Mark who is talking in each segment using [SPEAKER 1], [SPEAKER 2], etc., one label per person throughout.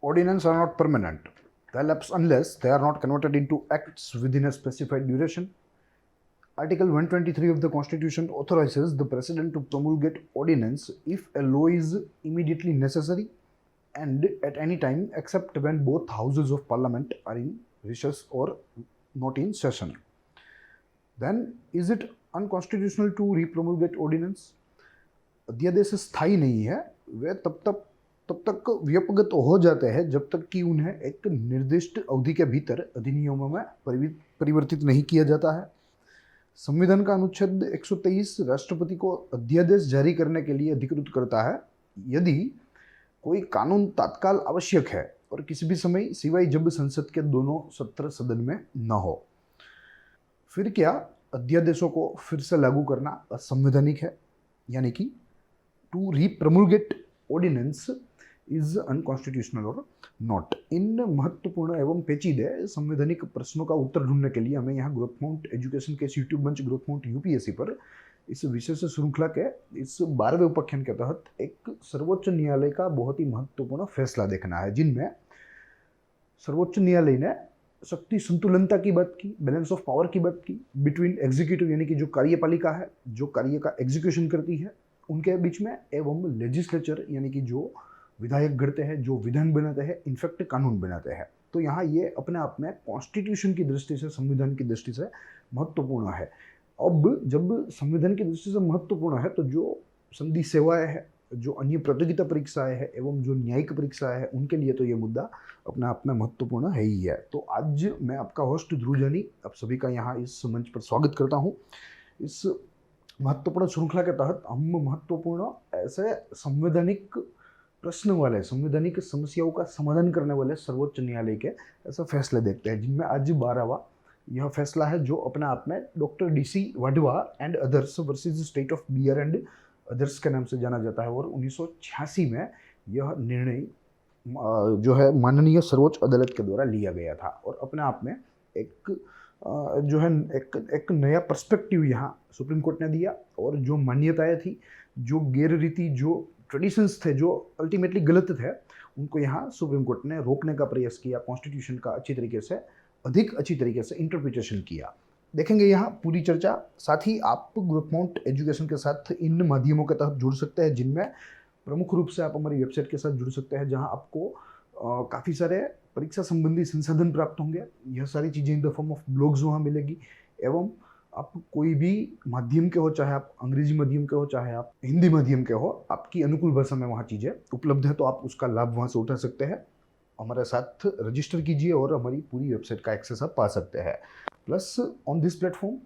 [SPEAKER 1] Ordinances are not permanent. They lapse unless they are not converted into acts within a specified duration. Article 123 of the Constitution authorizes the President to promulgate ordinance if a law is immediately necessary and at any time except when both houses of parliament are in recess or not in session. Then is it unconstitutional to repromulgate ordinance? अध्यादेश स्थायी नहीं है, वे तब तक व्यापगत हो जाते हैं जब तक कि उन्हें एक निर्दिष्ट अवधि के भीतर अधिनियमों में परिवर्तित नहीं किया जाता है। संविधान का अनुच्छेद 123 राष्ट्रपति को अध्यादेश जारी करने के लिए अधिकृत करता है यदि कोई कानून तत्काल आवश्यक है और किसी भी समय सिवाय जब संसद के दोनों सत्र सदन में न हो। फिर क्या अध्यादेशों को फिर से लागू करना असंवैधानिक है? यानी कि टू रीप्रमulgate ऑर्डिनेंस इज अनकॉन्स्टिट्यूशनल और नॉट। इन महत्वपूर्ण एवं पेचीदे संवैधानिक प्रश्नों का उत्तर ढूंढने के लिए हमें यहाँ ग्रोथ माउंट एजुकेशन के यूट्यूब मंच ग्रोथ माउंट यूपीएससी पर इस विशेष श्रृंखला के इस 12वें उपाख्यान के तहत एक सर्वोच्च न्यायालय का बहुत ही महत्वपूर्ण फैसला देखना है, जिनमें सर्वोच्च न्यायालय ने शक्ति संतुलनता की बात की, बैलेंस ऑफ पावर की बात की बिटवीन एग्जीक्यूटिव यानी कि जो कार्यपालिका है, जो कार्य का एग्जीक्यूशन करती है, उनके बीच में, एवं लेजिस्लेचर यानी कि जो विधायक गढ़ते हैं, जो विधान बनाते हैं, इनफैक्ट कानून बनाते हैं। तो यहाँ ये अपने आप में कॉन्स्टिट्यूशन की दृष्टि से, संविधान की दृष्टि से महत्वपूर्ण है। अब जब संविधान की दृष्टि से महत्वपूर्ण है तो जो संधि सेवाएं हैं, जो अन्य प्रतियोगिता परीक्षाएं हैं एवं जो न्यायिक परीक्षाएं हैं, उनके लिए तो ये मुद्दा अपने आप में महत्वपूर्ण है ही है। तो आज मैं आपका होस्ट ध्रुव जानी आप सभी का यहाँ इस मंच पर स्वागत करता हूँ। इस महत्वपूर्ण श्रृंखला के तहत हम महत्वपूर्ण ऐसे संवैधानिक प्रश्न वाले, संवैधानिक समस्याओं का समाधान करने वाले सर्वोच्च न्यायालय के ऐसे फैसले देखते हैं, जिनमें आज 12वां यह फैसला है जो अपने आप में doctor DC Wadhwa and others versus state of Bihar and others के नाम से जाना जाता है। और 1986 में यह निर्णय जो है माननीय सर्वोच्च अदालत के द्वारा लिया गया था और अपने आप में एक जो है एक नया पर्सपेक्टिव यहाँ सुप्रीम कोर्ट ने दिया। और जो मान्यताएं थी, जो गैर रीति, जो ट्रेडिशंस थे, जो अल्टीमेटली गलत थे, उनको यहाँ सुप्रीम कोर्ट ने रोकने का प्रयास किया, कॉन्स्टिट्यूशन का अधिक अच्छी तरीके से इंटरप्रिटेशन किया। देखेंगे यहाँ पूरी चर्चा। साथ ही आप ग्रोथ माउंट एजुकेशन के साथ इन माध्यमों के तहत जुड़ सकते हैं, जिनमें प्रमुख रूप से आप हमारी वेबसाइट के साथ जुड़ सकते हैं, जहाँ आपको काफ़ी सारे परीक्षा संबंधी संसाधन प्राप्त होंगे। यह सारी चीज़ें इन द फॉर्म ऑफ ब्लॉग्स वहाँ मिलेगी, एवं आप कोई भी माध्यम के हो, चाहे आप अंग्रेजी माध्यम के हो, चाहे आप हिंदी माध्यम के हो, आपकी अनुकूल भाषा में वहाँ चीज़ें उपलब्ध है, तो आप उसका लाभ वहाँ से उठा सकते हैं। हमारे साथ रजिस्टर कीजिए और हमारी पूरी वेबसाइट का एक्सेस आप पा सकते हैं। प्लस ऑन दिस प्लेटफॉर्म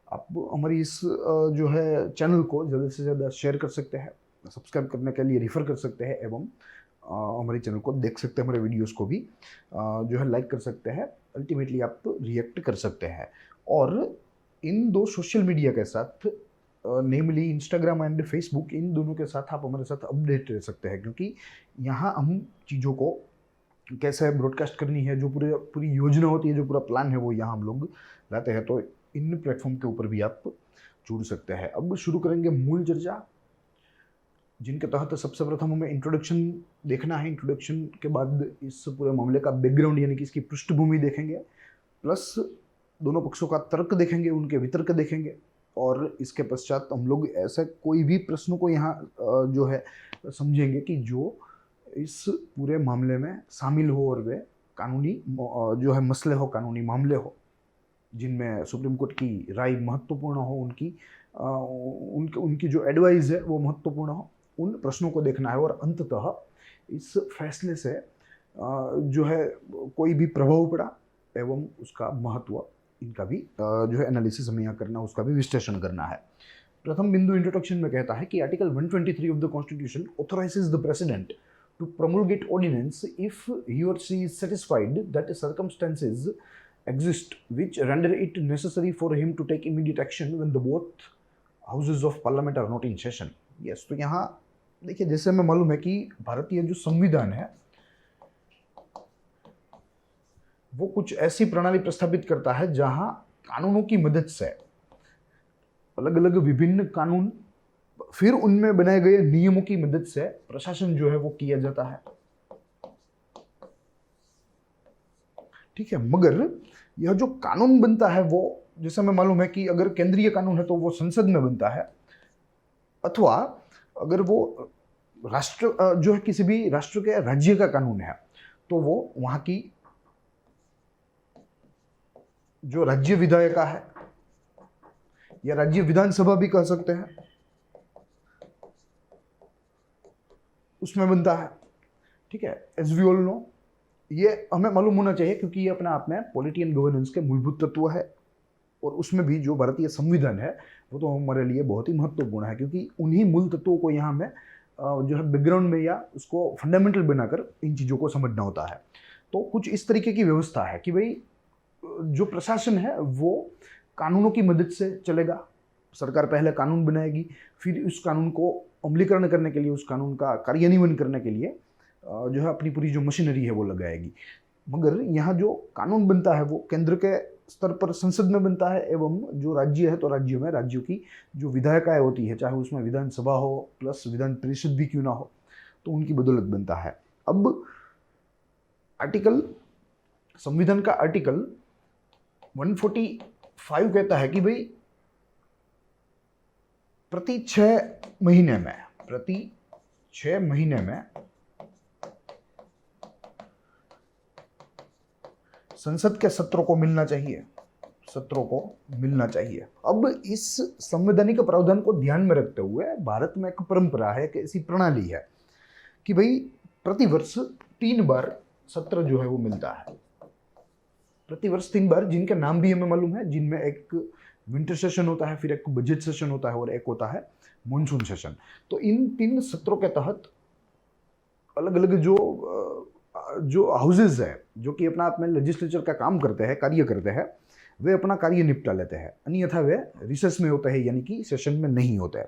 [SPEAKER 1] आप हमारी इस जो है चैनल को ज़्यादा से ज़्यादा शेयर कर सकते हैं, सब्सक्राइब करने के लिए रेफर कर सकते हैं, एवं हमारे चैनल को देख सकते हैं, हमारे वीडियोस को भी जो है लाइक कर सकते हैं। अल्टीमेटली आप रिएक्ट कर सकते हैं। और इन दो सोशल मीडिया के साथ, नेमली इंस्टाग्राम एंड फेसबुक, इन दोनों के साथ आप हमारे साथ अपडेट रह सकते हैं, क्योंकि यहाँ हम चीज़ों को कैसे ब्रॉडकास्ट करनी है, जो पूरी योजना होती है, जो पूरा प्लान है, वो यहाँ हम लोग लाते हैं। तो इन प्लेटफॉर्म के ऊपर भी आप जुड़ सकते हैं। अब शुरू करेंगे मूल चर्चा, जिनके तहत सबसे प्रथम हमें इंट्रोडक्शन देखना है। इंट्रोडक्शन के बाद इस पूरे मामले का बैकग्राउंड यानी कि इसकी पृष्ठभूमि देखेंगे, प्लस दोनों पक्षों का तर्क देखेंगे, उनके वितर्क देखेंगे, और इसके पश्चात हम लोग ऐसे कोई भी प्रश्नों को यहाँ जो है समझेंगे कि जो इस पूरे मामले में शामिल हो और वे कानूनी जो है मसले हो, कानूनी मामले हो, जिनमें सुप्रीम कोर्ट की राय महत्वपूर्ण हो, उनकी जो एडवाइस है वो महत्वपूर्ण हो, उन प्रश्नों को देखना है। और अंततः इस फैसले से जो है कोई भी प्रभाव पड़ा एवं उसका महत्व, इनका भी जो है एनालिसिस हमें यहाँ करना, उसका भी विश्लेषण करना है। प्रथम बिंदु इंट्रोडक्शन में कहता है कि article 123 of the constitution authorises the president to promulgate ordinance if he or she is satisfied that circumstances exist which render it necessary for him to take immediate action when the both houses of parliament are not in session. Yes, तो यहाँ देखिए, जैसे हमें मालूम है कि भारतीय जो संविधान है वो कुछ ऐसी प्रणाली प्रस्तावित करता है जहाँ कानूनों की मदद से अलग अलग विभिन्न कानून, फिर उनमें बनाए गए नियमों की मदद से प्रशासन जो है वो किया जाता है। ठीक है, मगर यह जो कानून बनता है वो, जैसे हमें मालूम है कि अगर केंद्रीय कानून है तो वो संसद में बनता है, अथवा अगर वो राष्ट्र जो है किसी भी राष्ट्र के राज्य का कानून है तो वो वहां की जो राज्य विधायिका है या राज्य विधानसभा भी कह सकते हैं, उसमें बनता है। ठीक है, एज वी ऑल नो, ये हमें मालूम होना चाहिए क्योंकि ये अपने आप में पॉलिटी एंड गवर्नेंस के मूलभूत तत्व है, और उसमें भी जो भारतीय संविधान है वो तो हमारे लिए बहुत ही महत्वपूर्ण है, क्योंकि उन्हीं मूल तत्वों को यहाँ में जो है बैकग्राउंड में या उसको फंडामेंटल बनाकर इन चीज़ों को समझना होता है। तो कुछ इस तरीके की व्यवस्था है कि भाई जो प्रशासन है वो कानूनों की मदद से चलेगा। सरकार पहले कानून बनाएगी, फिर उस कानून को अमलीकरण करने के लिए, उस कानून का कार्यान्वयन करने के लिए जो है अपनी पूरी जो मशीनरी है वो लगाएगी। मगर यहाँ जो कानून बनता है वो केंद्र के स्तर पर संसद में बनता है, एवं जो राज्य है तो राज्यों में राज्यों की जो विधायिकाएं होती है, चाहे उसमें विधानसभा हो प्लस विधान परिषद भी क्यों ना हो, तो उनकी बदौलत बनता है। अब आर्टिकल, संविधान का आर्टिकल 145 कहता है कि भाई प्रति 6 महीने में संसद के सत्रों को मिलना चाहिए। अब इस संवैधानिक प्रावधान को ध्यान में रखते हुए भारत में एक परंपरा है, एक ऐसी प्रणाली है कि भाई प्रतिवर्ष 3 बार सत्र जो है वो मिलता है। प्रतिवर्ष 3 बार, जिनके नाम भी हमें मालूम है, जिनमें एक विंटर सेशन होता है, फिर एक बजट सेशन होता है और एक होता है मॉनसून सेशन। तो इन 3 सत्रों के तहत अलग अलग जो हाउसेज है जो कि अपना आप में लेजिस्लेचर का काम करते हैं, कार्य करते हैं, वे अपना कार्य निपटा लेते हैं, अन्यथा वे रिसेस में होते हैं, यानी कि सेशन में नहीं होते हैं।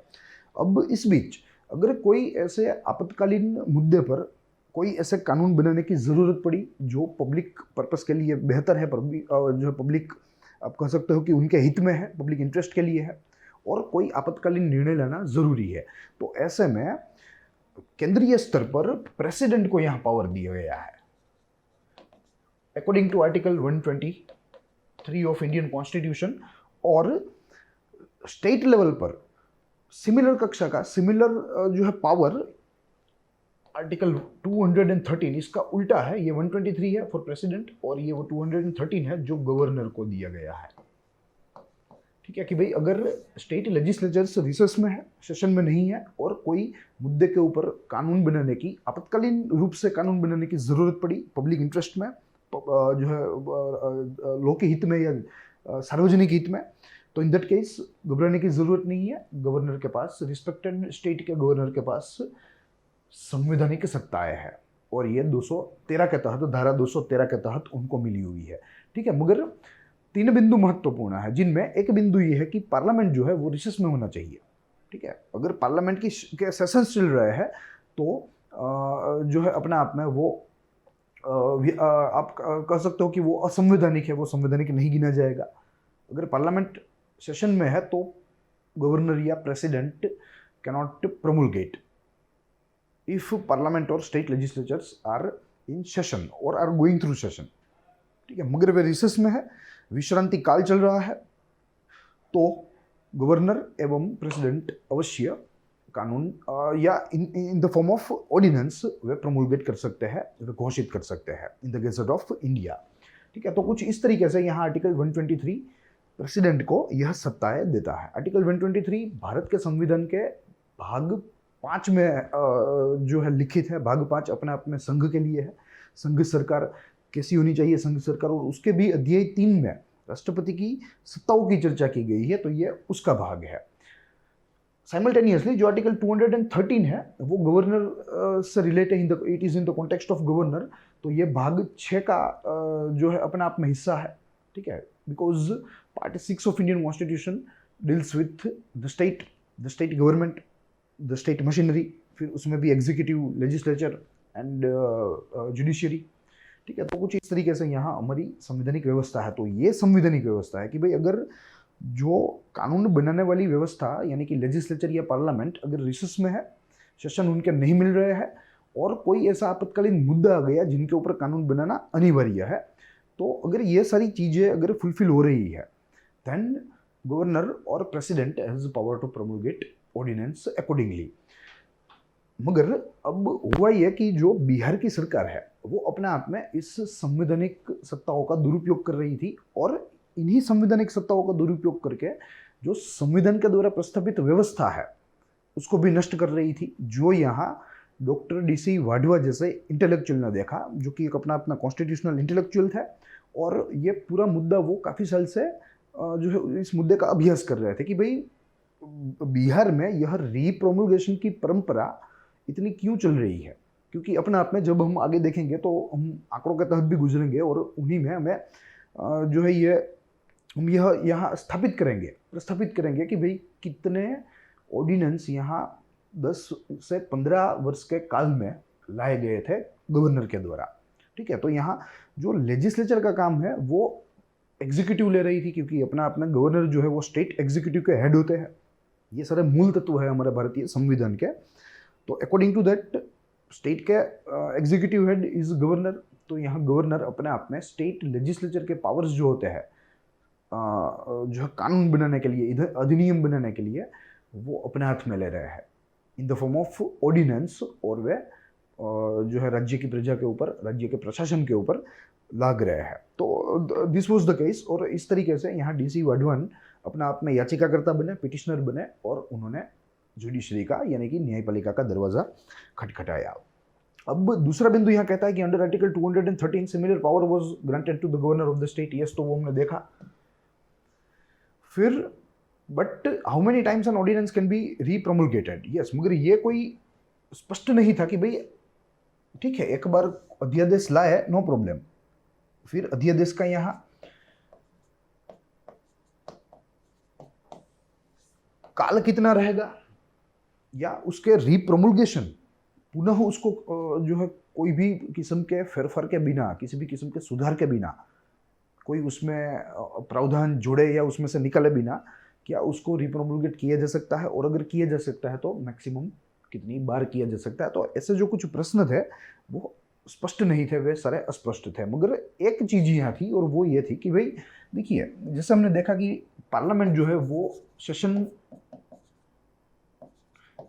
[SPEAKER 1] अब इस बीच अगर कोई ऐसे आपातकालीन मुद्दे पर कोई ऐसे कानून बनाने की ज़रूरत पड़ी जो पब्लिक पर्पस के लिए बेहतर है, जो है पब्लिक, आप कह सकते हो कि उनके हित में है, पब्लिक इंटरेस्ट के लिए है, और कोई आपातकालीन निर्णय लेना ज़रूरी है, तो ऐसे में केंद्रीय स्तर पर प्रेसिडेंट को यहाँ पावर दिया गया है। According to article 123 of Indian constitution, और स्टेट लेवल पर सिमिलर कक्षा का जो है पावर आर्टिकल 213, इसका उल्टा है, ये 123 है फॉर प्रेसिडेंट और ये वो 213 है जो गवर्नर को दिया गया है। ठीक है, कि भाई अगर स्टेट लेजिस्लेचर्स रिसेस में है, सेशन में नहीं है, और कोई मुद्दे के ऊपर कानून बनाने की, आपातकालीन रूप से कानून बनाने की ज़रूरत पड़ी पब्लिक इंटरेस्ट में, जो है लोक के हित में या सार्वजनिक हित में, तो इन दैट केस घबराने की ज़रूरत नहीं है। गवर्नर के पास, रिस्पेक्टेड स्टेट के गवर्नर के पास संवैधानिक सत्ताएं है, और ये 213 के तहत, धारा 213 के तहत उनको मिली हुई है। ठीक है, मगर 3 बिंदु महत्वपूर्ण है, जिनमें एक बिंदु ये है कि पार्लियामेंट जो है वो रिसेस में होना चाहिए। ठीक है, अगर पार्लियामेंट के सेशन चल रहे हैं तो जो है अपने आप में वो आप कह सकते हो कि वो असंवैधानिक है, वो संवैधानिक नहीं गिना जाएगा। अगर पार्लियामेंट सेशन में है तो गवर्नर या president cannot promulgate if parliament और state legislatures are in session और आर गोइंग थ्रू सेशन। ठीक है, मगर वे रिसेस में है, विश्रांति काल चल रहा है, तो गवर्नर एवं प्रेसिडेंट अवश्य कानून या in the form of ordinance वे प्रोमुलगेट कर सकते हैं, वे घोषित कर सकते हैं in the gazette of India. ठीक है, तो कुछ इस तरीके से यहाँ आर्टिकल 123 प्रेसिडेंट को यह सत्ताएं देता है। आर्टिकल 123 भारत के संविधान के भाग 5 में जो है लिखित है। भाग 5 अपने आप में संघ के लिए है, संघ सरकार कैसी होनी चाहिए संघ सरकार, और उसके भी अध्याय 3 में राष्ट्रपति की सत्ताओं की चर्चा की गई है, तो ये उसका भाग है। साइमल्टेनियसली जो आर्टिकल 213 है वो गवर्नर से रिलेटेड है, it is in the context of governor, तो ये भाग 6 का जो है अपने आप में हिस्सा है। ठीक है, because part 6 of Indian constitution deals with the state government, the state machinery, फिर उसमें भी एग्जीक्यूटिव, लेजिस्लेचर एंड जुडिशियरी। ठीक है, तो कुछ इस तरीके से यहाँ हमारी संवैधानिक व्यवस्था है। तो ये संवैधानिक व्यवस्था है कि भाई अगर जो कानून बनाने वाली व्यवस्था यानी कि लेजिस्लेचर या पार्लियामेंट अगर रिसेस में है, सेशन उनके नहीं मिल रहे हैं, और कोई ऐसा आपातकालीन मुद्दा आ गया जिनके ऊपर कानून बनाना अनिवार्य है, तो अगर ये सारी चीज़ें अगर फुलफिल हो रही है, देन गवर्नर और president has power to promulgate ordinance accordingly. मगर अब हुआ ये कि जो बिहार की सरकार है वो अपने आप में इस संवैधानिक सत्ताओं का दुरुपयोग कर रही थी, और इन्हीं संवैधानिक सत्ताओं का दुरुपयोग करके जो संविधान के द्वारा प्रस्तावित व्यवस्था है उसको भी नष्ट कर रही थी, जो यहाँ डॉक्टर DC वाधवा जैसे इंटेलेक्चुअल ने देखा, जो कि एक अपना अपना कॉन्स्टिट्यूशनल इंटेलेक्चुअल थे, और ये पूरा मुद्दा वो काफ़ी साल से जो है इस मुद्दे का अभ्यास कर रहे थे कि भाई बिहार में यह रीप्रोमulgation की परंपरा इतनी क्यों चल रही है। क्योंकि अपने आप में जब हम आगे देखेंगे तो हम आंकड़ों के तहत भी गुजरेंगे, और उन्हीं में हमें जो है ये हम यह यहाँ प्रस्थापित करेंगे कि भाई कितने ऑर्डिनेंस यहाँ 10 से 15 वर्ष के काल में लाए गए थे गवर्नर के द्वारा। ठीक है, तो यहाँ जो लेजिस्लेचर का काम है वो एग्जीक्यूटिव ले रही थी, क्योंकि अपना अपना गवर्नर जो है वो स्टेट एग्जीक्यूटिव के हेड होते हैं। ये सारे मूल तत्व है हमारे भारतीय संविधान के। तो अकॉर्डिंग टू दैट स्टेट के एग्जीक्यूटिव हेड इज गवर्नर। तो यहाँ गवर्नर अपने आप में स्टेट लेजिस्लेचर के पावर्स जो होते हैं जो है कानून बनाने के लिए, इधर अधिनियम बनाने के लिए, वो अपने हाथ में ले रहे हैं in the form of ordinance, और वे जो है राज्य की प्रजा के ऊपर, राज्य के प्रशासन के ऊपर लाग रहे हैं। तो दिस वाज द केस, और इस तरीके से यहाँ DC वाधवन अपना आप में याचिकाकर्ता बने, पिटिशनर बने, और उन्होंने जुडिशरी का यानी कि न्यायपालिका का दरवाजा खटखटाया। अब दूसरा बिंदु यहाँ कहता है कि under article 213 similar power was granted to the governor of the state. Yes, तो वो हमने देखा। फिर but how many times an ordinance can be repromulgated. Yes, मगर ये कोई स्पष्ट नहीं था कि भाई ठीक है एक बार अध्यादेश लाए, नो प्रॉब्लम, फिर अध्यादेश का यहाँ काल कितना रहेगा, या उसके रीप्रोमulgation पुनः उसको जो है कोई भी किस्म के फेरफार के बिना, किसी भी किस्म के सुधार के बिना, कोई उसमें प्रावधान जोड़े या उसमें से निकाले बिना क्या उसको रीप्रोमulgate किया जा सकता है, और अगर किया जा सकता है तो मैक्सिमम कितनी बार किया जा सकता है। तो ऐसे जो कुछ प्रश्न थे वो स्पष्ट नहीं थे, वे सारे अस्पष्ट थे। मगर एक चीज़ यहाँ थी, और वो ये थी कि भाई देखिए, जैसे हमने देखा कि पार्लियामेंट जो है वो सेशन,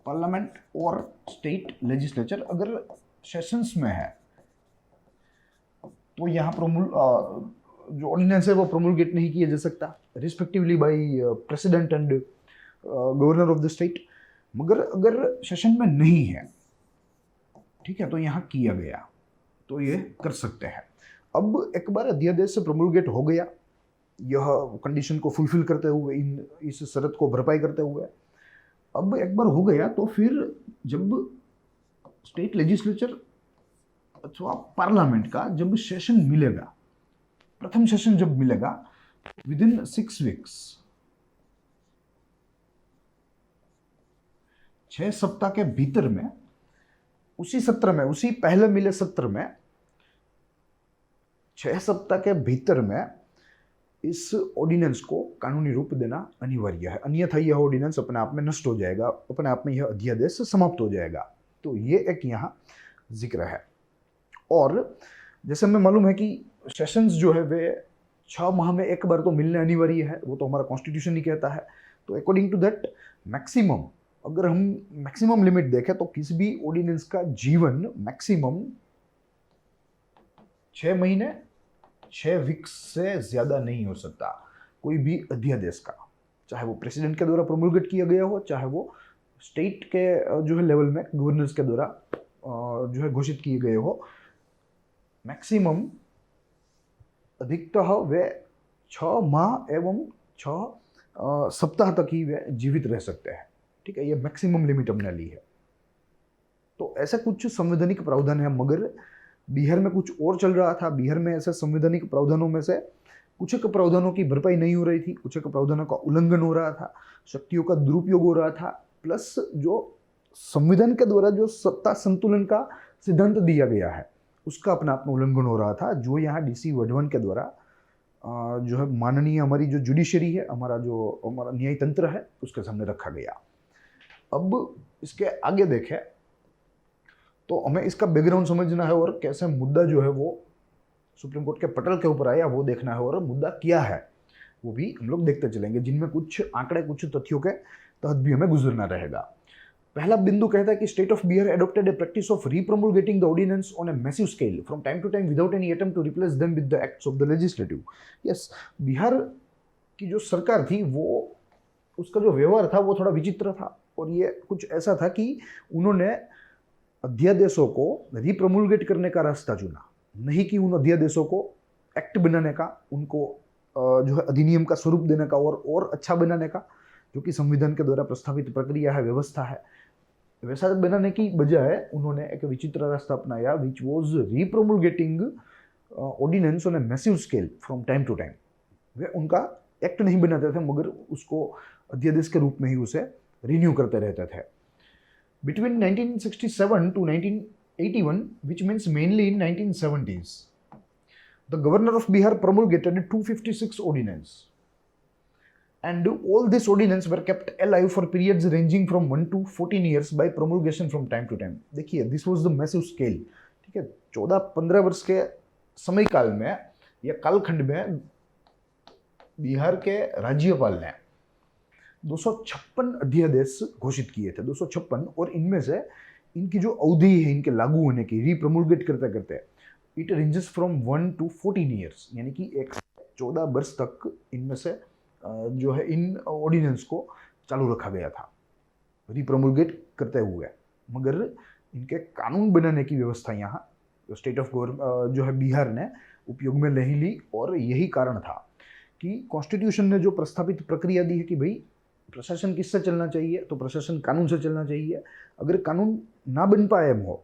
[SPEAKER 1] पार्लियामेंट और स्टेट लेजिस्लेचर अगर सेशंस में है तो यहाँ जो ऑर्डिनेंस है वो प्रोमulgate नहीं किया जा सकता, respectively by president and governor of the state. मगर अगर सेशन में नहीं है, ठीक है, तो यहाँ किया गया तो ये कर सकते हैं। अब एक बार अध्यादेश से प्रोमulgate हो गया, यह कंडीशन को फुलफिल करते हुए, इस शर्त को भरपाई करते हुए, अब एक बार हो गया तो फिर जब स्टेट लेजिस्लेचर अथवा पार्लियामेंट का जब सेशन मिलेगा, प्रथम सेशन जब मिलेगा विद इन 6 वीक्स, 6 सप्ताह के भीतर में, उसी सत्र में, उसी पहले मिले सत्र में 6 सप्ताह के भीतर में इस ऑर्डिनेंस को कानूनी रूप देना अनिवार्य है। अन्यथा यह ऑर्डिनेंस अपने आप में नष्ट हो जाएगा, अपने आप में यह अध्यादेश समाप्त हो जाएगा। तो ये एक यहाँ जिक्र है। और जैसे हमें मालूम है कि सेशंस जो है वे 6 माह में एक बार तो मिलने अनिवार्य है, वो तो हमारा कॉन्स्टिट्यूशन ही कहता है। तो अकॉर्डिंग टू दैट मैक्सिमम, अगर हम मैक्सिमम लिमिट देखें तो किसी भी ऑर्डिनेंस का जीवन मैक्सिमम 6 महीने 6 वीक्स से ज़्यादा नहीं हो सकता। कोई भी अध्यादेश का, चाहे वो प्रेसिडेंट के द्वारा प्रोमulgate किया गया हो, चाहे वो स्टेट के जो है लेवल में गवर्नर्स के द्वारा जो है घोषित किए गए हो, मैक्सिमम अधिकतः वे 6 माह एवं 6 सप्ताह तक ही वे जीवित रह सकते हैं। ठीक है, ये मैक्सिमम लिमिट हमने ली है। तो ऐसा कुछ संवैधानिक प्रावधान है, मगर बिहार में कुछ और चल रहा था। बिहार में ऐसे संवैधानिक प्रावधानों में से कुछ एक प्रावधानों की भरपाई नहीं हो रही थी, कुछ एक प्रावधानों का उल्लंघन हो रहा था, शक्तियों का दुरुपयोग हो रहा था, प्लस जो संविधान के द्वारा जो सत्ता संतुलन का सिद्धांत दिया गया है उसका अपना अपना उल्लंघन हो रहा था, जो यहाँ DC वाधवन के द्वारा जो है माननीय हमारी जो जुडिशरी है, हमारा न्याय तंत्र है, उसके सामने रखा गया। अब इसके आगे देखें तो हमें इसका बैकग्राउंड समझना है और कैसे मुद्दा जो है वो सुप्रीम कोर्ट के पटल के ऊपर आया वो देखना है, और मुद्दा क्या है वो भी हम लोग देखते चलेंगे, जिनमें कुछ आंकड़े, कुछ तथ्यों के तहत भी हमें गुजरना रहेगा। पहला बिंदु कहता है कि state of Bihar adopted a practice of repromulgating the ordinance on a massive scale from time to time without any attempt to replace them with the acts of the legislative. Yes, Bihar की जो सरकार थी वो, उसका जो व्यवहार था वो थोड़ा विचित्र था, और ये कुछ ऐसा था कि उन्होंने अध्यादेशों को रीप्रomulgate करने का रास्ता चुना, नहीं कि उन अध्यादेशों को एक्ट बनाने का, उनको जो है अधिनियम का स्वरूप देने का और अच्छा बनाने का, जो कि संविधान के द्वारा प्रस्तावित प्रक्रिया है, व्यवस्था है, वैसा बनाने की बजाय उन्होंने एक विचित्र रास्ता अपनाया, which was repromulgating ordinance on a massive scale from time to time. वे उनका एक्ट नहीं बनाते थे, मगर उसको अध्यादेश के रूप में ही उसे रिन्यू करते रहते थे। Between 1967 to 1981, which means mainly in 1970s, the governor of Bihar promulgated 256 ordinance, and all these ordinance were kept alive for periods ranging from 1 to 14 years by promulgation from time to time। देखिए, this was the massive scale, ठीक है। 14-15 वर्ष के समय काल में या कालखंड में बिहार के राज्यपाल ने 256 अध्यादेश घोषित किए थे, 256, और इनमें से इनकी जो अवधि है इनके लागू होने की, रीप्रomulgate करते करते, it ranges from 1 to 14 years, यानी कि 14 वर्ष तक इनमें से जो है इन ऑर्डिनेंस को चालू रखा गया था रीप्रomulgate करते हुए। मगर इनके कानून बनाने की व्यवस्था यहाँ स्टेट ऑफ जो है बिहार ने उपयोग में नहीं ली, और यही कारण था कि कॉन्स्टिट्यूशन ने जो प्रस्तावित प्रक्रिया दी है कि भाई प्रशासन किससे चलना चाहिए, तो प्रशासन कानून से चलना चाहिए। अगर कानून ना बन पाए हो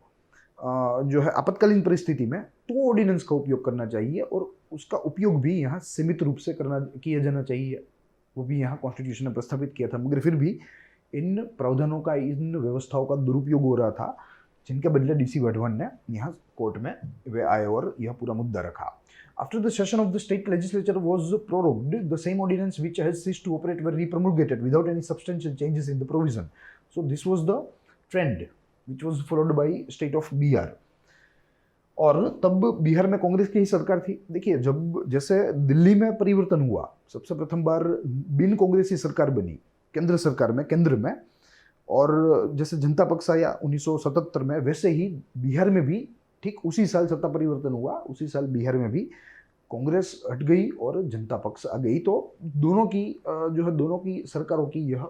[SPEAKER 1] जो है आपातकालीन परिस्थिति में, तो ऑर्डिनेंस का उपयोग करना चाहिए, और उसका उपयोग भी यहाँ सीमित रूप से किया जाना चाहिए, वो भी यहाँ कॉन्स्टिट्यूशन ने प्रस्तावित किया था। मगर फिर भी इन प्रावधानों का, इन व्यवस्थाओं का दुरुपयोग हो रहा था, जिनके बदले डीसी वाधवान ने यहाँ कोर्ट में वे आए और यह पूरा मुद्दा रखा। After the session of the state legislature was prorogued, the same ordinance which has ceased to operate were repromulgated without any substantial changes in the provision. So this was the trend which was followed by state of Bihar। और तब बिहार में कांग्रेस की ही सरकार थी। देखिए, जब जैसे दिल्ली में परिवर्तन हुआ, सबसे प्रथम बार बिन कांग्रेसी सरकार बनी केंद्र सरकार में, केंद्र में, और जैसे जनता पक्ष आया 1977 में, वैसे ही बिहार में भी ठीक उसी साल सत्ता परिवर्तन हुआ, उसी साल बिहार में भी कांग्रेस हट गई और जनता पक्ष आ गई। तो दोनों की जो है, दोनों की सरकारों की यह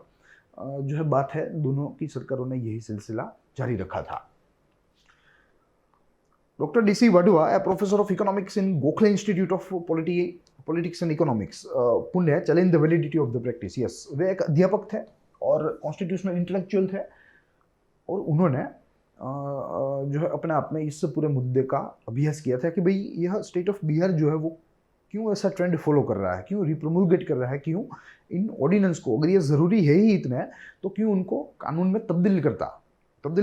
[SPEAKER 1] जो है बात है, दोनों की सरकारों ने यही सिलसिला जारी रखा था। Doctor DC Wadhwa, a professor of economics in Gokhale institute of politics and economics, Pune, challenge the validity of the practice. Yes, वे एक अध्यापक थे और कॉन्स्टिट्यूशनल इंटेलेक्चुअल थे, और उन्होंने जो है अपने आप में इस पूरे मुद्दे का अभ्यास किया था कि भाई यह स्टेट ऑफ बिहार जो है वो क्यों ऐसा ट्रेंड फॉलो कर रहा है, क्यों रीप्रomulgate कर रहा है, क्यों इन ऑर्डिनेंस को, अगर ये ज़रूरी है ही इतने, तो क्यों उनको कानून में तब्दील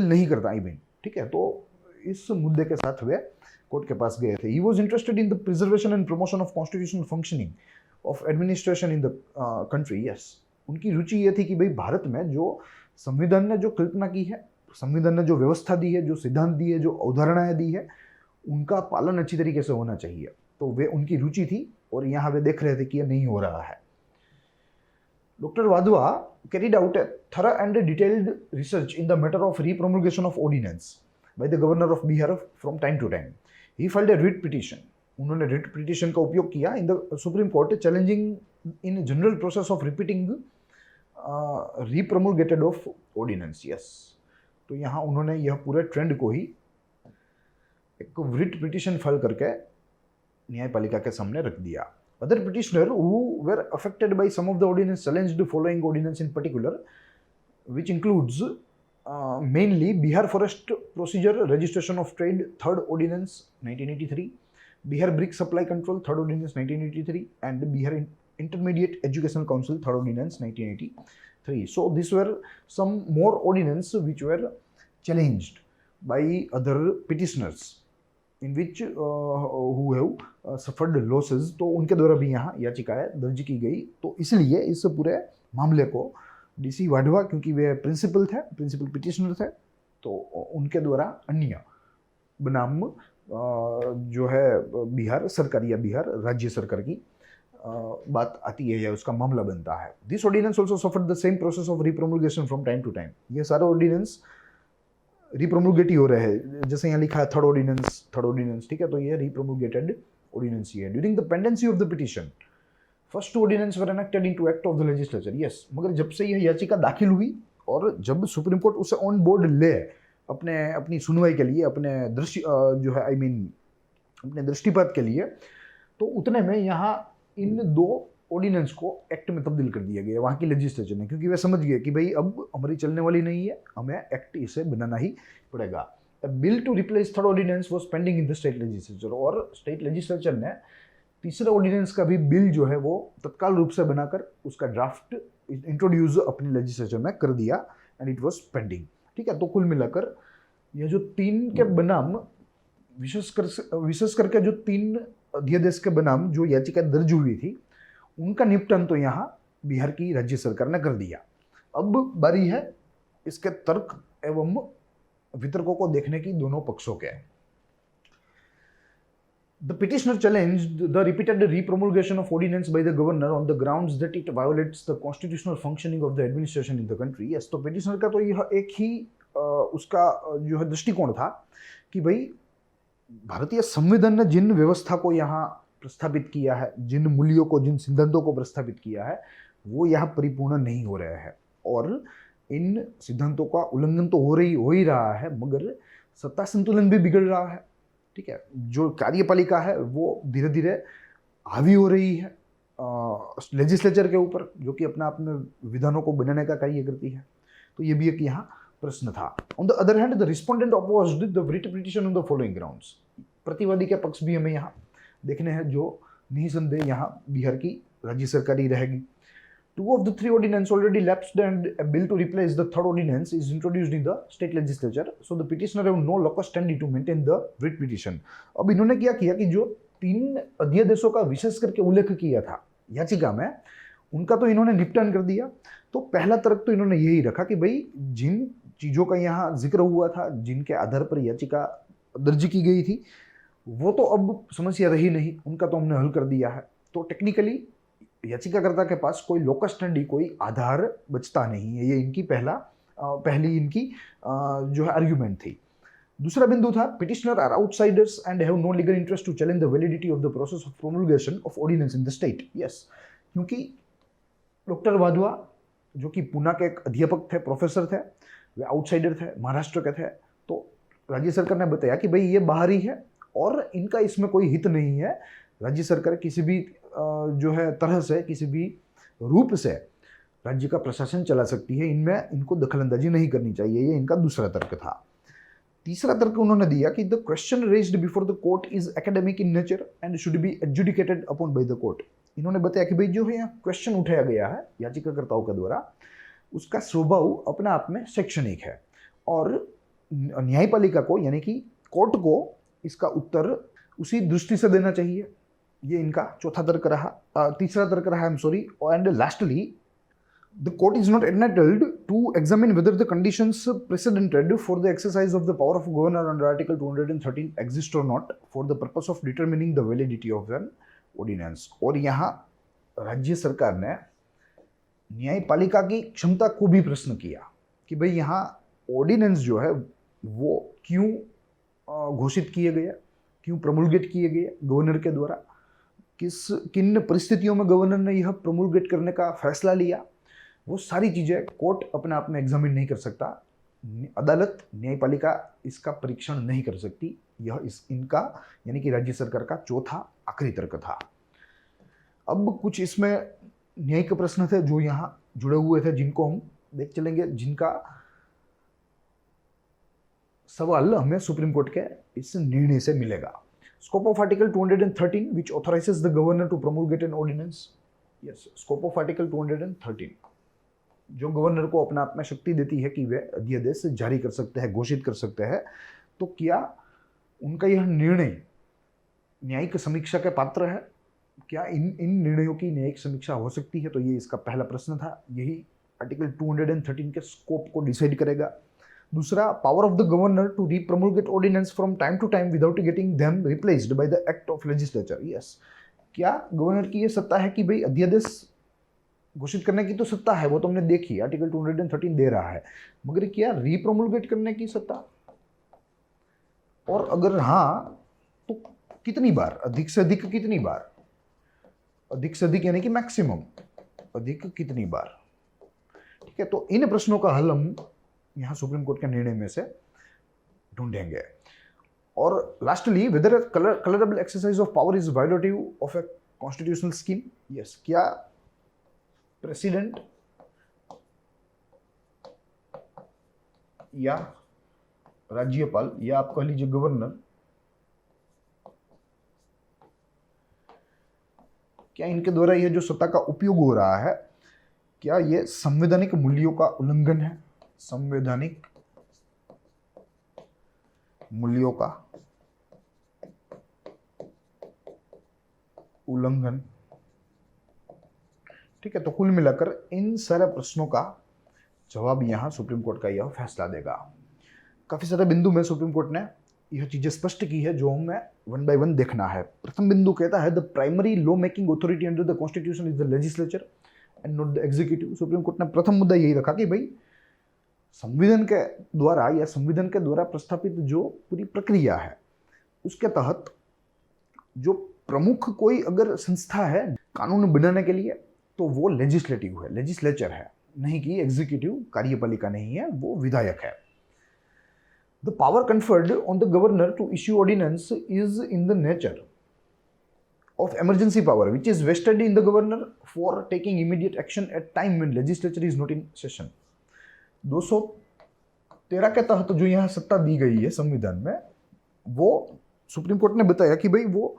[SPEAKER 1] नहीं करता आई मीन, ठीक है। तो इस मुद्दे के साथ वे कोर्ट के पास गए थे। He was interested in the preservation and promotion of constitutional functioning of administration in the country. Yes, उनकी रुचि ये थी कि भाई भारत में जो संविधान ने जो कल्पना की है, संविधान ने जो व्यवस्था दी है, जो सिद्धांत दी है, जो अवधारणाएं दी है, उनका पालन अच्छी तरीके से होना चाहिए। तो वे उनकी रुचि थी, और यहाँ वे देख रहे थे कि यह नहीं हो रहा है। Doctor Wadhwa carried out a thorough and detailed research in the matter of repromulgation of ordinance by the governor of Bihar from time to time. He filed a writ petition. उन्होंने writ petition का उपयोग किया in the Supreme Court, challenging in general process of repeating repromulgated of ordinance. Yes, तो यहाँ उन्होंने यह पूरे trend को ही एक writ petition फाइल करके न्यायपालिका के सामने रख दिया। Other petitioner who were affected by some of the ordinance challenged the following ordinance in particular, which includes mainly Bihar Forest Procedure Registration of Trade, Third Ordinance 1983, Bihar Brick Supply Control, Third Ordinance 1983, and Bihar Intermediate Educational Council, Third Ordinance 1983. So these were some more ordinance which were challenged by other petitioners, in which who have suffered losses। तो उनके द्वारा भी यहाँ याचिकाएं दर्ज की गई। तो इसलिए इस पूरे मामले को डीसी वाधवा, क्योंकि वे प्रिंसिपल पिटिशनर थे, तो उनके द्वारा अन्य बनाम जो है बिहार सरकार या बिहार राज्य सरकार की बात आती है या उसका मामला बनता है। This ordinance also suffered the same process of repromulgation from time to time. ये सारे ऑर्डिनेंस रिप्रोमुलगेट ही हो रहे हैं, जैसे यहाँ लिखा है थर्ड ऑर्डिनेंस, ठीक है, तो ये रिप्रोमुलगेटेड ऑर्डिनेंस ही है। During the pendency of the petition first ordinance were enacted into act of the legislature. Yes, मगर जब से यह याचिका दाखिल हुई और जब सुप्रीम कोर्ट उसे ऑन बोर्ड ले अपनी सुनवाई के लिए, अपने दृष्टि जो है अपने दृष्टिपात के लिए, तो उतने में यहाँ इन दो ऑर्डिनेंस को एक्ट में तब्दील कर दिया गया वहाँ की लेजिस्लेचर ने, क्योंकि वे समझ गए कि भाई अब हमारी चलने वाली नहीं है, हमें एक्ट इसे बनाना ही पड़ेगा। Bill to replace third ordinance was pending in the state legislature, और स्टेट लेजिस्लेचर ने तीसरे ऑर्डिनेंस का भी बिल जो है वो तत्काल रूप से बनाकर उसका ड्राफ्ट इंट्रोड्यूस अपनी लेजिस्लेचर में कर दिया, एंड इट वॉज पेंडिंग। ठीक है, तो कुल मिलाकर यह जो तीन के बनाम विशेष करके जो तीन अध्यादेश के बनाम जो याचिका दर्ज हुई थी, उनका निपटान तो यहाँ बिहार की राज्य सरकार ने कर दिया। अब बारी है इसके तर्क एवं वितर्कों को देखने की दोनों पक्षों के। The petitioner challenged the repeated repromulgation of ordinance by the governor on the grounds that it violates the constitutional functioning of the administration in the country. Yes, तो petitioner का तो यह एक ही उसका जो है दृष्टिकोण था कि भाई भारतीय संविधान ने जिन व्यवस्था को यहाँ प्रस्थापित किया है, जिन मूल्यों को, जिन सिद्धांतों को प्रस्थापित किया है, वो यहाँ परिपूर्ण नहीं हो रहे हैं, और इन सिद्धांतों का उल्लंघन तो हो ही रहा है, मगर सत्ता संतुलन भी बिगड़ रहा है। ठीक है, जो कार्यपालिका है वो धीरे धीरे हावी हो रही है लेजिस्लेचर के ऊपर, जो कि अपने आप में विधानों को बनाने का कार्य करती है। तो ये भी एक यहाँ प्रश्न था। On the other hand the respondent opposed the writ petition on the following grounds. प्रतिवादी के पक्ष भी हमें यहाँ देखने हैं, जो निसंदेह यहाँ बिहार की राज्य सरकार ही रहेगी। Two of the three ordinances already lapsed, and a bill to replace the third ordinance is introduced in the state legislature. So the petitioner have no locus standi to maintain the writ petition. अब इन्होंने क्या किया कि जो तीन अध्यादेशों का विशेष करके उल्लेख किया था याचिका में, उनका तो इन्होंने निपटान कर दिया। तो पहला तर्क तो इन्होंने यही रखा कि भाई जिन चीज़ों का यहाँ जिक्र हुआ था, जिनके आधार पर याचिका दर्ज की गई थी, वो तो अब समस्या रही नहीं, उनका तो हमने हल कर दिया है। तो टेक्निकली याचिकाकर्ता के पास कोई लोकस स्टैंडी, कोई आधार बचता नहीं है। ये इनकी पहली इनकी जो है आर्ग्यूमेंट थी। दूसरा बिंदु था petitioner are outsiders and have no legal interest to challenge the validity of the process of promulgation of ordinance in the state. Yes, क्योंकि डॉक्टर वाधवा जो कि पूना के एक अध्यापक थे, प्रोफेसर थे, वे आउटसाइडर थे, महाराष्ट्र के थे। तो राज्य सरकार ने बताया कि भाई ये बाहरी है और इनका इसमें कोई हित नहीं है। राज्य सरकार किसी भी जो है तरह से, किसी भी रूप से राज्य का प्रशासन चला सकती है, इनमें इनको दखलंदाजी नहीं करनी चाहिए। ये इनका दूसरा तर्क था। तीसरा तर्क उन्होंने दिया कि the question raised before the court is academic in nature and should be adjudicated upon by the court. इन्होंने बताया कि भाई जो है यहाँ क्वेश्चन उठाया गया है याचिकाकर्ताओं के द्वारा, उसका स्वभाव अपने आप में शैक्षणिक है, और न्यायपालिका को यानी कि कोर्ट को इसका उत्तर उसी दृष्टि से देना चाहिए। ये इनका चौथा तर्क रहा, तीसरा तर्क रहा, I am sorry. And lastly the court is not entitled to examine whether the conditions precedented for the exercise of the power of governor under article 213 exist or not for the purpose of determining the validity of an ordinance. और यहाँ राज्य सरकार ने न्यायपालिका की क्षमता को भी प्रश्न किया कि भाई यहाँ ऑर्डिनेंस जो है वो क्यों घोषित किए गए, क्यों प्रमोलगेट किए गए गवर्नर के द्वारा, किन परिस्थितियों में गवर्नर ने यह प्रमोलगेट करने का फैसला लिया। वो सारी चीज़ें कोर्ट अपने आप में एग्जामिन नहीं कर सकता, अदालत, न्यायपालिका इसका परीक्षण नहीं कर सकती। यह इनका यानी कि राज्य सरकार का चौथा आखिरी तर्क था। अब कुछ इसमें न्यायिक प्रश्न थे जो यहाँ जुड़े हुए थे, जिनको हम देख चलेंगे, जिनका सवाल हमें सुप्रीम कोर्ट के इस निर्णय से मिलेगा। Scope of Article 213, which authorizes the governor to promulgate an ordinance. Yes, scope of Article 213, जो गवर्नर को अपने आप में शक्ति देती है कि वे अध्यादेश जारी कर सकते हैं, घोषित कर सकते हैं। तो क्या उनका यह निर्णय न्यायिक समीक्षा के पात्र है? क्या इन निर्णयों की न्यायिक समीक्षा हो सकती है? तो ये इसका पहला प्रश्न था। यही आर्टिकल 213 के स्कोप को डिसाइड करेगा। दूसरा, power of the governor to repromulgate ordinance from time to time without getting them replaced by the act of legislature. Yes, क्या गवर्नर की ये सत्ता है कि भाई अध्यादेश घोषित करने की तो सत्ता है, वो तो हमने देखी, आर्टिकल 213 दे रहा है, मगर क्या रीप्रomulgate करने की सत्ता? और अगर हाँ तो कितनी बार, अधिक से अधिक कितनी बार, अधिक से अधिक यानी कि मैक्सिमम, अधिक कितनी बार? ठीक है, तो इन प्रश्नों का हल हम यहाँ सुप्रीम कोर्ट के निर्णय में से ढूंढेंगे। और lastly, whether colourable exercise of power is violative of a constitutional scheme. Yes, क्या प्रेसिडेंट या राज्यपाल या आप कह लीजिए गवर्नर, क्या इनके द्वारा यह जो सत्ता का उपयोग हो रहा है, क्या यह संवैधानिक मूल्यों का उल्लंघन है? संवैधानिक मूल्यों का उल्लंघन। ठीक है, तो कुल मिलाकर इन सारे प्रश्नों का जवाब यहां सुप्रीम कोर्ट का यह फैसला देगा। काफी सारे बिंदु में सुप्रीम कोर्ट ने यह चीजें स्पष्ट की है जो हमें वन बाय वन देखना है। प्रथम बिंदु कहता है the primary law making authority under the constitution is the legislature and not the executive. Supreme court ने प्रथम मुद्दा यही रखा कि भाई संविधान के द्वारा या संविधान के द्वारा प्रस्थापित जो पूरी प्रक्रिया है उसके तहत जो प्रमुख कोई अगर संस्था है कानून बनाने के लिए तो वो लेजिस्लेटिव है, लेजिस्लेचर है, नहीं कि एग्जीक्यूटिव, कार्यपालिका नहीं है, वो विधायक है। The power conferred on the governor to issue ordinance is in the nature of emergency power which is vested in the governor for taking immediate action at time when legislature is not in session। 213 के तहत जो यहाँ सत्ता दी गई है संविधान में, वो सुप्रीम कोर्ट ने बताया कि भाई वो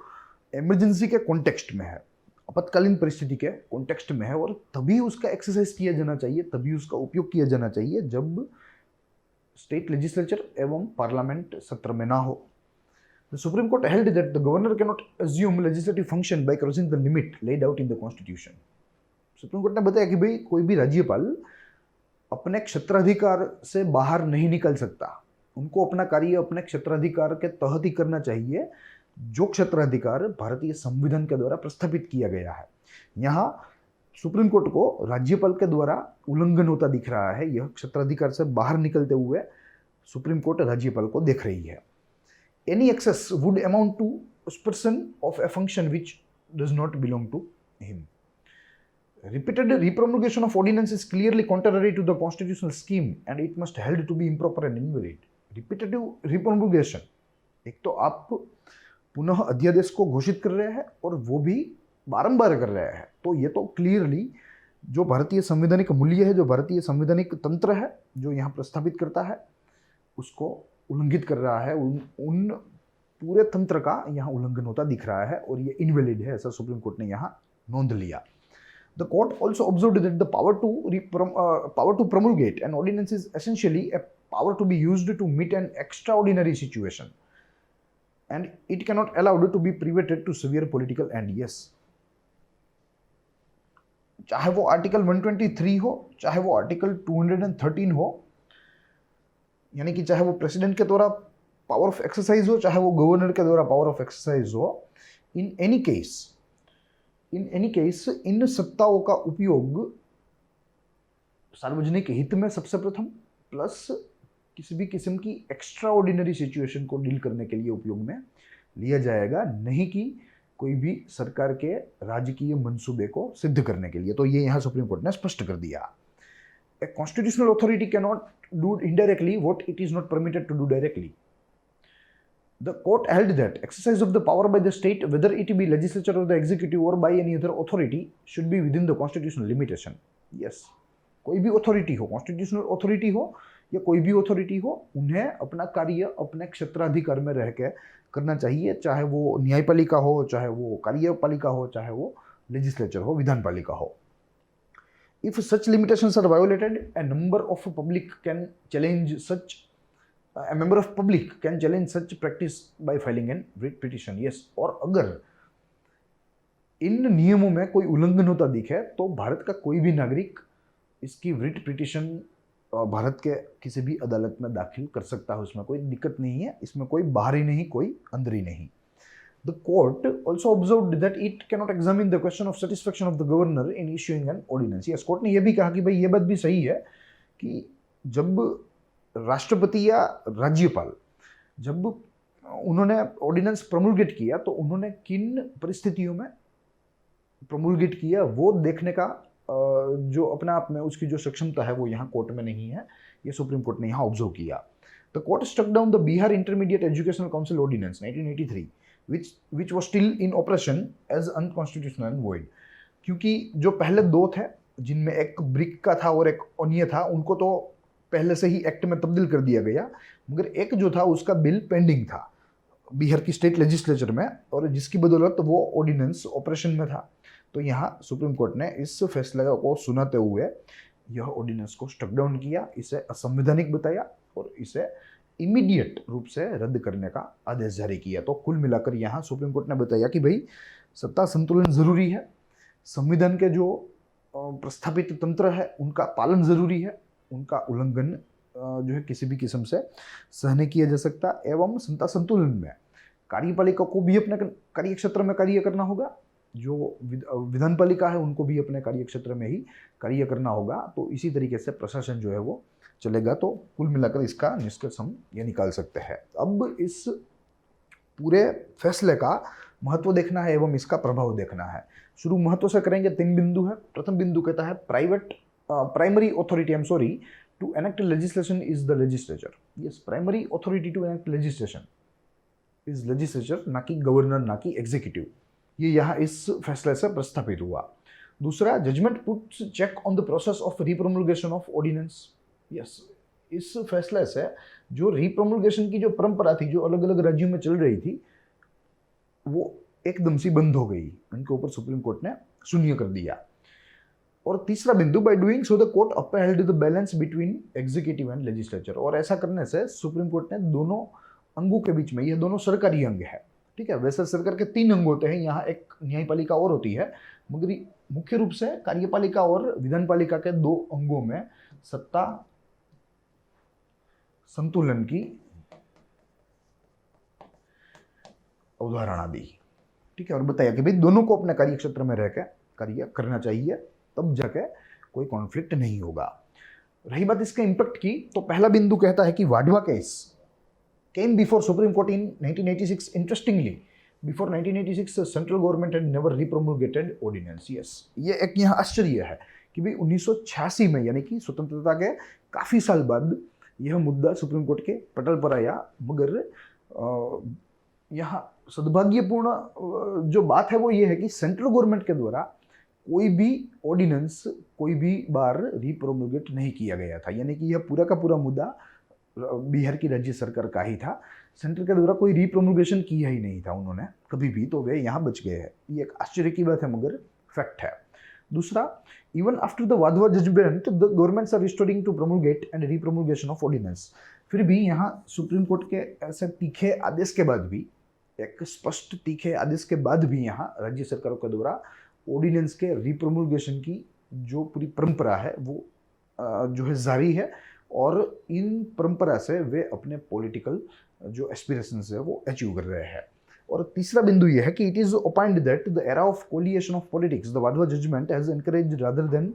[SPEAKER 1] इमरजेंसी के कॉन्टेक्स्ट में है, आपातकालीन परिस्थिति के कॉन्टेक्स्ट में है, और तभी उसका एक्सरसाइज किया जाना चाहिए, तभी उसका उपयोग किया जाना चाहिए जब स्टेट लेजिस्लेचर एवं पार्लियामेंट सत्र में ना हो। The Supreme Court held that the governor cannot assume legislative function by crossing the limit laid out in the Constitution। Supreme court ने बताया कि भाई कोई भी राज्यपाल अपने क्षेत्राधिकार से बाहर नहीं निकल सकता, उनको अपना कार्य अपने क्षेत्राधिकार के तहत ही करना चाहिए जो क्षेत्राधिकार भारतीय संविधान के द्वारा प्रस्थापित किया गया है। यहाँ सुप्रीम कोर्ट को राज्यपाल के द्वारा उल्लंघन होता दिख रहा है, यह क्षेत्राधिकार से बाहर निकलते हुए सुप्रीम कोर्ट राज्यपाल को देख रही है। Any excess would amount to aspersion of a function which does not belong to him। Repeated repromulgation of ordinance is clearly contrary to the constitutional scheme and it must held to be improper and invalid। Repetitive repromulgation, एक तो आप पुनः अध्यादेश को घोषित कर रहे हैं और वो भी बारंबार कर रहे हैं, तो ये तो क्लियरली जो भारतीय संवैधानिक मूल्य है, जो भारतीय संवैधानिक तंत्र है जो यहाँ प्रस्थापित करता है, उसको उल्लंघित कर रहा है, उन पूरे तंत्र का यहाँ उल्लंघन होता दिख रहा है और ये इनवैलिड है, ऐसा सुप्रीम कोर्ट ने यहाँ नोंद लिया। The court also observed that the power to promulgate an ordinance is essentially a power to be used to meet an extraordinary situation and it cannot allowed to be privated to severe political end। yes, चाहे वो article 123 हो, चाहे वो article 213 हो, यानी कि चाहे वो प्रेसिडेंट के द्वारा पावर ऑफ एक्सरसाइज हो, चाहे वो गवर्नर के द्वारा पावर ऑफ एक्सरसाइज हो, इन एनी केस इन सत्ताओं का उपयोग सार्वजनिक हित में सबसे प्रथम, प्लस किसी भी किस्म की एक्स्ट्रा ऑर्डिनरी सिचुएशन को डील करने के लिए उपयोग में लिया जाएगा, नहीं कि कोई भी सरकार के राजकीय मंसूबे को सिद्ध करने के लिए। तो ये यहाँ सुप्रीम कोर्ट ने स्पष्ट कर दिया। A constitutional authority cannot do indirectly what it is not permitted to do directly। The court held that exercise of the power by the state, whether it be legislature or the executive or by any other authority, should be within the constitutional limitation। yes, कोई भी authority हो, constitutional authority हो या कोई भी authority हो, उन्हें अपना कार्य अपने क्षेत्राधिकार में रह के करना चाहिए, चाहे वो न्यायपालिका हो, चाहे वो कार्यपालिका हो, चाहे वो लेजिस्लेचर हो, विधानपालिका हो। If such limitations are violated, a member of public can challenge such practice by filing an writ petition। yes, और अगर इन नियमों में कोई उल्लंघन होता दिखे तो भारत का कोई भी नागरिक इसकी writ petition भारत के किसी भी अदालत में दाखिल कर सकता है, उसमें कोई दिक्कत नहीं है, इसमें कोई बाहरी नहीं, कोई अंदरी नहीं. The court also observed that it cannot examine the question of satisfaction of the governor in issuing an ordinance. Yes, court ने यह भी कहा कि भाई ये बात भी सही है कि जब राष्ट्रपति या राज्यपाल जब उन्होंने ऑर्डिनेंस प्रमोलगेट किया तो उन्होंने किन परिस्थितियों में प्रमोलगेट किया वो देखने का जो अपने आप में उसकी जो सक्षमता है वो यहाँ कोर्ट में नहीं है, ये सुप्रीम कोर्ट ने यहाँ ऑब्जर्व किया. The court struck down the Bihar intermediate educational council ordinance 1983 which was still in operation as unconstitutional and void. क्योंकि जो पहले दो थे जिनमें एक ब्रिक का था और एक ओनिया था, उनको तो पहले से ही एक्ट में तब्दील कर दिया गया, मगर एक जो था उसका बिल पेंडिंग था बिहार की स्टेट लेजिस्लेचर में, और जिसकी बदौलत वो ऑर्डिनेंस ऑपरेशन में था. तो यहाँ सुप्रीम कोर्ट ने इस फैसले को सुनाते हुए यह ऑर्डिनेंस को स्ट्रक डाउन किया, इसे असंवैधानिक बताया और इसे इमीडिएट रूप से रद्द करने का आदेश जारी किया. तो कुल मिलाकर यहाँ सुप्रीम कोर्ट ने बताया कि भाई सत्ता संतुलन जरूरी है, संविधान के जो प्रस्थापित तंत्र है उनका पालन जरूरी है, उनका उल्लंघन जो है किसी भी किस्म से सहन किया जा सकता, एवं सत्ता संतुलन में कार्यपालिका को भी अपने कार्य क्षेत्र में कार्य करना होगा, जो विधान पालिका है उनको भी अपने कार्य क्षेत्र में ही कार्य करना होगा. तो इसी तरीके से प्रशासन जो है वो चलेगा. तो कुल मिलाकर इसका निष्कर्ष हम ये निकाल सकते हैं. अब इस पूरे फैसले का महत्व देखना है एवं इसका प्रभाव देखना है. शुरू महत्व से करेंगे. 3 बिंदु है. प्रथम बिंदु कहता है primary authority to enact legislation is the legislature. Yes, primary authority to enact legislation is legislature, ना कि गवर्नर, ना कि एग्जीक्यूटिव. ये यहाँ इस फैसले से प्रस्थापित हुआ. दूसरा, judgment puts check on the process of repromulgation of ordinance. Yes, इस फैसले से जो रिप्रोमुलगेशन की जो परंपरा थी जो अलग अलग राज्यों में चल रही थी वो एकदम से बंद हो गई, उनके ऊपर सुप्रीम कोर्ट ने शून्य कर दिया. और तीसरा बिंदु, by doing so the court upheld the balance between executive and legislature. और ऐसा करने से सुप्रीम कोर्ट ने दोनों अंगों के बीच में, ये दोनों सरकारी अंग है, ठीक है, वैसे सरकार के 3 अंग होते हैं, यहाँ एक न्यायपालिका और होती है, मगर मुख्य रूप से कार्यपालिका और विधानपालिका के 2 अंगों में सत्ता संतुलन की अवधारणा दी, ठीक है, और बताया कि भाई दोनों को अपने कार्य क्षेत्र में रहकर कार्य करना चाहिए, तब जाके कोई कॉन्फ्लिक्ट नहीं होगा. रही बात इसके इम्पैक्ट की, तो पहला बिंदु कहता है कि Wadhwa case came before Supreme Court in 1986. Interestingly, before 1986, central government had never repromulgated ordinance. Yes, ये एक यहाँ आश्चर्य है कि भाई 1986 में, यानी कि स्वतंत्रता के काफ़ी साल बाद यह मुद्दा सुप्रीम कोर्ट के पटल पर आया, मगर यहाँ सद्भाग्यपूर्ण जो बात है वो ये है कि सेंट्रल गवर्नमेंट के द्वारा कोई भी ऑर्डिनेंस कोई भी बार रिप्रोमुलगेट नहीं किया गया था, यानी कि यह पूरा का पूरा मुद्दा बिहार की राज्य सरकार का ही था. सेंटर के द्वारा कोई रिप्रोमुलगेशन किया ही नहीं था उन्होंने कभी भी, तो वे यहाँ बच गए हैं. ये एक आश्चर्य की बात है मगर फैक्ट है. दूसरा, even after the Wadhwa judgment the governments are restoring to promulgate and repromulgation of ordinance. फिर भी यहाँ सुप्रीम कोर्ट के ऐसे तीखे आदेश के बाद भी, एक स्पष्ट तीखे आदेश के बाद भी यहाँ राज्य सरकारों के द्वारा ऑर्डिनेंस के रिप्रोमुलगेशन की जो पूरी परंपरा है वो जो है जारी है, और इन परंपरा से वे अपने पॉलिटिकल जो एस्पिरेशंस है वो अचीव कर रहे हैं. और तीसरा बिंदु यह है कि it is opined that the era of coalition of politics the Wadhwa judgment has encouraged rather than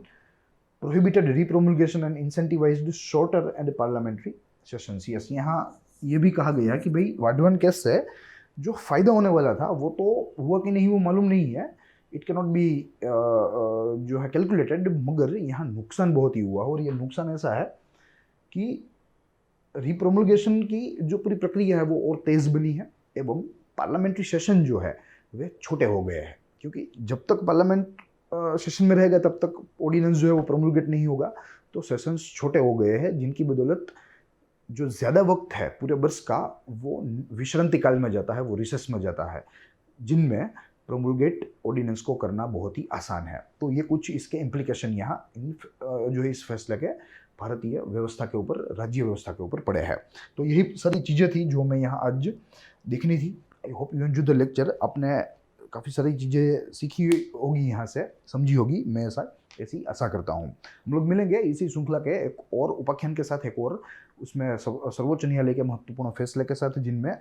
[SPEAKER 1] prohibited repromulgation and incentivised shorter and parliamentary sessions. Yes, यहाँ ये भी कहा गया कि भाई वाधवन केस से जो फायदा होने वाला था वो तो हुआ कि नहीं वो मालूम नहीं है, इट कैनॉट बी जो है कैलकुलेटेड, मगर यहाँ नुकसान बहुत ही हुआ. और ये नुकसान ऐसा है कि रिप्रोमुलगेशन की जो पूरी प्रक्रिया है वो और तेज बनी है, एवं पार्लियामेंट्री सेशन जो है वे छोटे हो गए हैं, क्योंकि जब तक पार्लियामेंट सेशन में रहेगा तब तक ऑर्डिनेंस जो है वो प्रोमुलगेट नहीं होगा. तो सेशंस छोटे हो गए हैं, जिनकी बदौलत जो ज़्यादा वक्त है पूरे वर्ष का वो विश्रांति काल में जाता है, वो रिसेस में जाता है, जिनमें प्रोमुलगेट ऑर्डिनेंस को करना बहुत ही आसान है. तो ये कुछ इसके इम्प्लीकेशन यहाँ जो है इस फैसले के भारतीय व्यवस्था के ऊपर, राज्य व्यवस्था के ऊपर पड़े हैं. तो यही सारी चीज़ें थी जो मैं यहाँ आज देखनी थी. I hope you enjoy the lecture. आपने काफ़ी सारी चीज़ें सीखी होगी, यहाँ से समझी होगी, मैं ऐसा ऐसी आशा करता हूँ। हम लोग मिलेंगे इसी श्रृंखला के एक और उपाख्यान के साथ, एक और उसमें सर्वोच्च न्यायालय के महत्वपूर्ण फैसले के साथ, जिनमें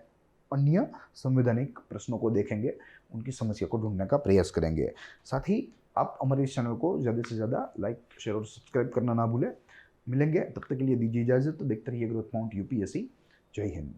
[SPEAKER 1] अन्य संवैधानिक प्रश्नों को देखेंगे, उनकी समस्या को ढूंढने का प्रयास करेंगे। साथ ही आप हमारे इस चैनल को ज़्यादा से ज़्यादा लाइक, शेयर और सब्सक्राइब करना ना भूलें। मिलेंगे, तब तक के लिए दीजिए इजाज़त। देखते रहिए ग्रोथ पॉइंट यूपीएससी। जय हिंद।